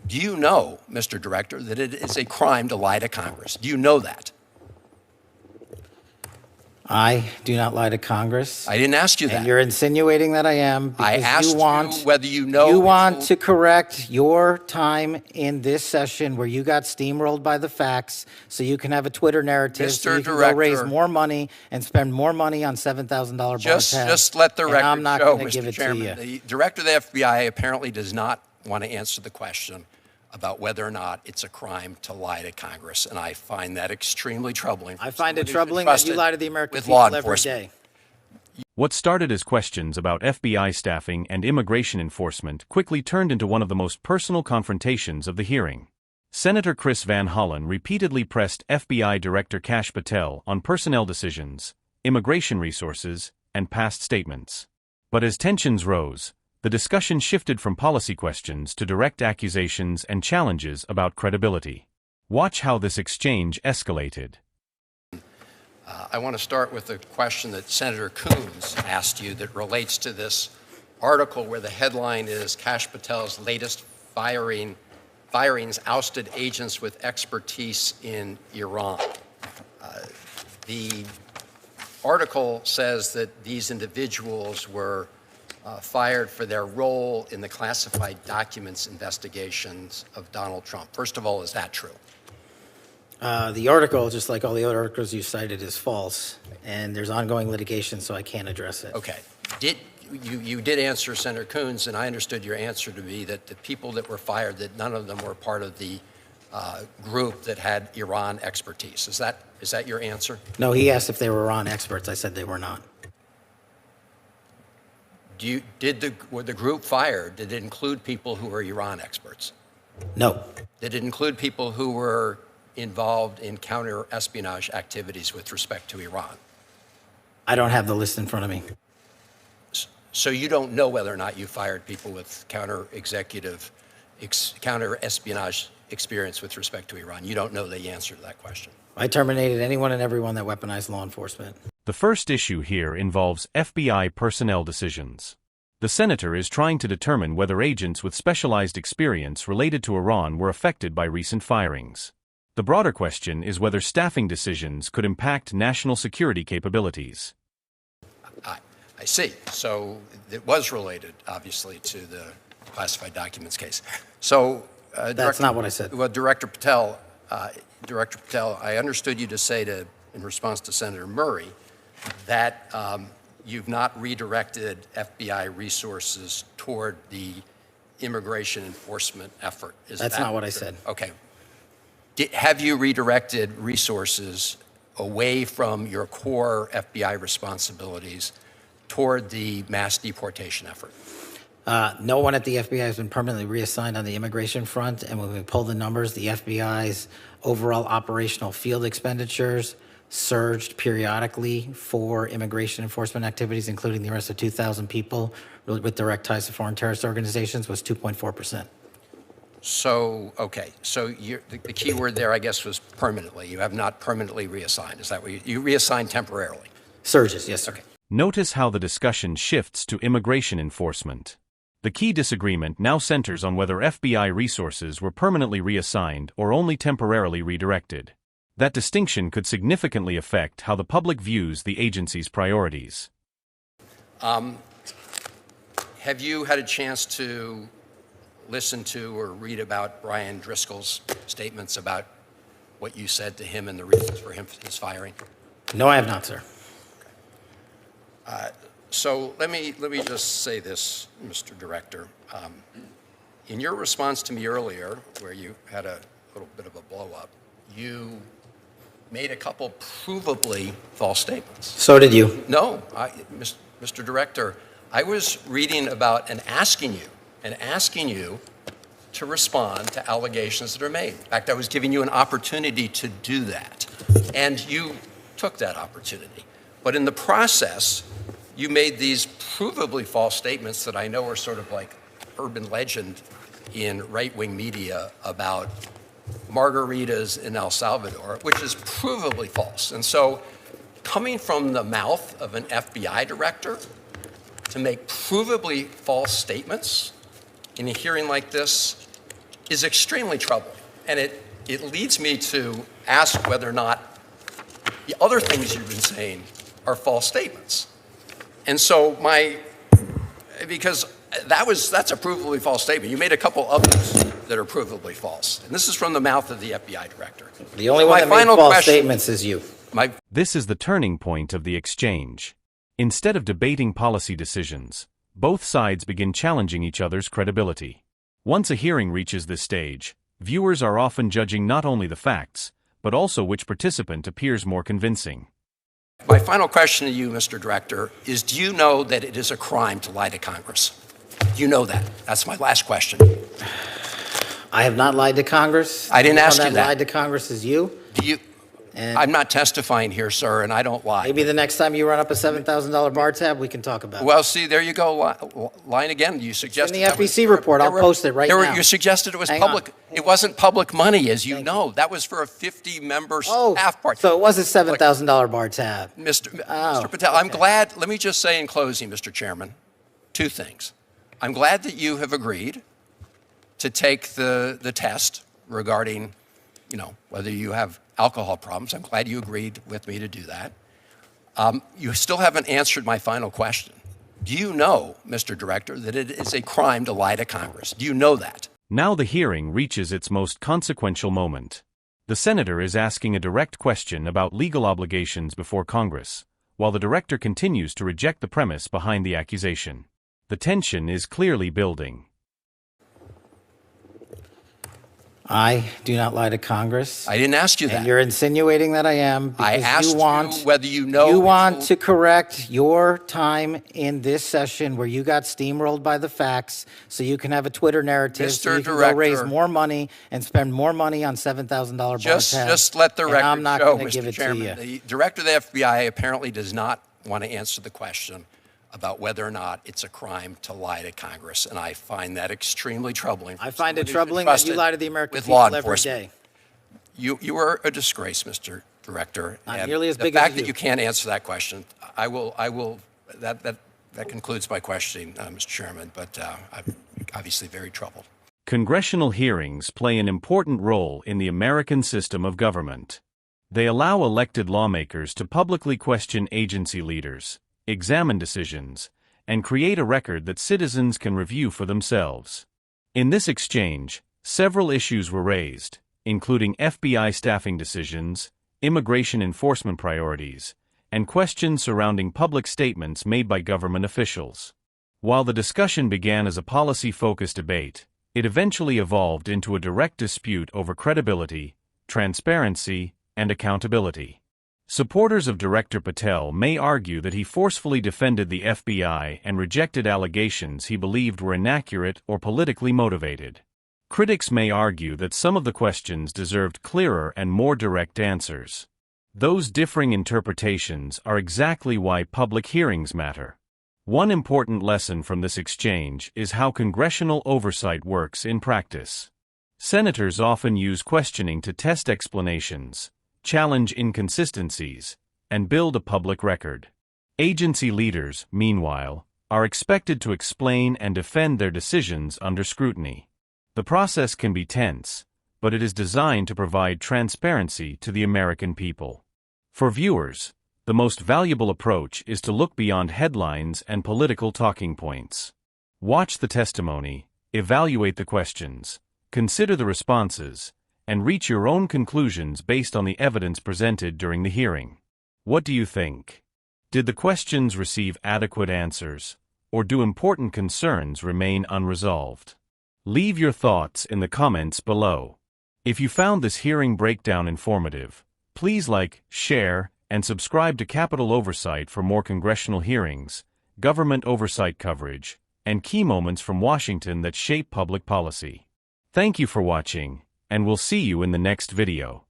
Do you know, Mr. Director, that it is a crime to lie to Congress? Do you know that? I do not lie to Congress. I didn't ask you that. And you're insinuating that I am because I asked you whether you know. You want to correct your time in this session where you got steamrolled by the facts so you can have a Twitter narrative so you can go raise more money and spend more money on $7,000 bar tabs. Just let the record I'm not show, going to give Mr. it Chairman, to you. the Director of the FBI apparently does not want to answer the question about whether or not it's a crime to lie to Congress, and I find that extremely troubling. I find it troubling that you lie to the American people every day. What started as questions about FBI staffing and immigration enforcement quickly turned into one of the most personal confrontations of the hearing. Senator Chris Van Hollen repeatedly pressed FBI Director Kash Patel on personnel decisions, immigration resources, and past statements. But as tensions rose, the discussion shifted from policy questions to direct accusations and challenges about credibility. Watch how this exchange escalated. I want to start with a question that Senator Coons asked you that relates to this article where the headline is Kash Patel's latest firings ousted agents with expertise in Iran. The article says that these individuals were fired for their role in the classified documents investigations of Donald Trump. First of all, is that true? The article, just like all the other articles you cited, is false, and there's ongoing litigation, so I can't address it. Okay. You did answer Senator Coons, and I understood your answer to be that the people that were fired, that none of them were part of the group that had Iran expertise. Is that your answer? No, he asked if they were Iran experts. I said they were not. Were the group fired? Did it include people who were Iran experts? No. Did it include people who were involved in counter-espionage activities with respect to Iran? I don't have the list in front of me. So you don't know whether or not you fired people with counter-espionage experience with respect to Iran. You don't know the answer to that question. I terminated anyone and everyone that weaponized law enforcement. The first issue here involves FBI personnel decisions. The senator is trying to determine whether agents with specialized experience related to Iran were affected by recent firings. The broader question is whether staffing decisions could impact national security capabilities. I see. So it was related, obviously, to the classified documents case. So that's not what I said. Well, Director Patel, I understood you to say in response to Senator Murray that you've not redirected FBI resources toward the immigration enforcement effort. That's not what I said. Okay. Have you redirected resources away from your core FBI responsibilities toward the mass deportation effort? No one at the FBI has been permanently reassigned on the immigration front, and when we pull the numbers, the FBI's overall operational field expenditures surged periodically for immigration enforcement activities, including the arrest of 2,000 people with direct ties to foreign terrorist organizations, was 2.4%. So, okay. So the key word there, I guess, was permanently. You have not permanently reassigned. Is that what you reassigned temporarily? Surges, yes, sir. Okay. Notice how the discussion shifts to immigration enforcement. The key disagreement now centers on whether FBI resources were permanently reassigned or only temporarily redirected. That distinction could significantly affect how the public views the agency's priorities. Have you had a chance to listen to or read about Brian Driscoll's statements about what you said to him and the reasons for his firing? No, I have not, sir. Okay. So let me just say this, Mr. Director. In your response to me earlier, where you had a little bit of a blow-up, you made a couple provably false statements. So did you. No, Mr. Director, I was reading about and asking you to respond to allegations that are made. In fact, I was giving you an opportunity to do that, and you took that opportunity. But in the process, you made these provably false statements that I know are sort of like urban legend in right-wing media about margaritas in El Salvador, which is provably false. And so coming from the mouth of an FBI director to make provably false statements in a hearing like this is extremely troubling. And it leads me to ask whether or not the other things you've been saying are false statements. And so because that's a provably false statement. You made a couple others that are provably false. And this is from the mouth of the FBI director. The only one that made false statements is you. This is the turning point of the exchange. Instead of debating policy decisions, both sides begin challenging each other's credibility. Once a hearing reaches this stage, viewers are often judging not only the facts, but also which participant appears more convincing. My final question to you, Mr. Director, is do you know that it is a crime to lie to Congress? Do you know that? That's my last question. I have not lied to Congress. I didn't ask you that. that. Lied to Congress is you. Do you? I'm not testifying here, sir, and I don't lie. Maybe the next time you run up a $7,000 bar tab, we can talk about it. Well, see, there you go, lying again. You suggested in the FEC report. I'll post it right now. You suggested it was public. It wasn't public money, as you know. That was for a 50-member staff party. So it was a $7,000 bar tab. Mr. Patel, I'm glad. Let me just say in closing, Mr. Chairman, two things. I'm glad that you have agreed to take the test regarding, whether you have alcohol problems. I'm glad you agreed with me to do that. You still haven't answered my final question. Do you know, Mr. Director, that it is a crime to lie to Congress? Do you know that? Now the hearing reaches its most consequential moment. The senator is asking a direct question about legal obligations before Congress, while the director continues to reject the premise behind the accusation. The tension is clearly building. I do not lie to Congress. I didn't ask you that. And you're insinuating that I am because I asked you whether you know. You want to correct your time in this session where you got steamrolled by the facts so you can have a Twitter narrative so you can go raise more money and spend more money on $7,000 bar tabs. Just let the record I'm not show, going to give Mr. it Chairman. to you. The director of the FBI apparently does not want to answer the question about whether or not it's a crime to lie to Congress, and I find that extremely troubling. I find it troubling that you lie to the American people every day. You are a disgrace, Mr. Director. Not nearly as big as you. The fact that you can't answer that question, that concludes my questioning, Mr. Chairman, but I'm obviously very troubled. Congressional hearings play an important role in the American system of government. They allow elected lawmakers to publicly question agency leaders, examine decisions, and create a record that citizens can review for themselves. In this exchange, several issues were raised, including FBI staffing decisions, immigration enforcement priorities, and questions surrounding public statements made by government officials. While the discussion began as a policy-focused debate, it eventually evolved into a direct dispute over credibility, transparency, and accountability. Supporters of Director Patel may argue that he forcefully defended the FBI and rejected allegations he believed were inaccurate or politically motivated. Critics may argue that some of the questions deserved clearer and more direct answers. Those differing interpretations are exactly why public hearings matter. One important lesson from this exchange is how congressional oversight works in practice. Senators often use questioning to test explanations, challenge inconsistencies, and build a public record. Agency leaders, meanwhile, are expected to explain and defend their decisions under scrutiny. The process can be tense, but it is designed to provide transparency to the American people. For viewers, the most valuable approach is to look beyond headlines and political talking points. Watch the testimony, evaluate the questions, consider the responses, and reach your own conclusions based on the evidence presented during the hearing. What do you think? Did the questions receive adequate answers, or do important concerns remain unresolved? Leave your thoughts in the comments below. If you found this hearing breakdown informative, please like, share, and subscribe to Capitol Oversight for more congressional hearings, government oversight coverage, and key moments from Washington that shape public policy. Thank you for watching, and we'll see you in the next video.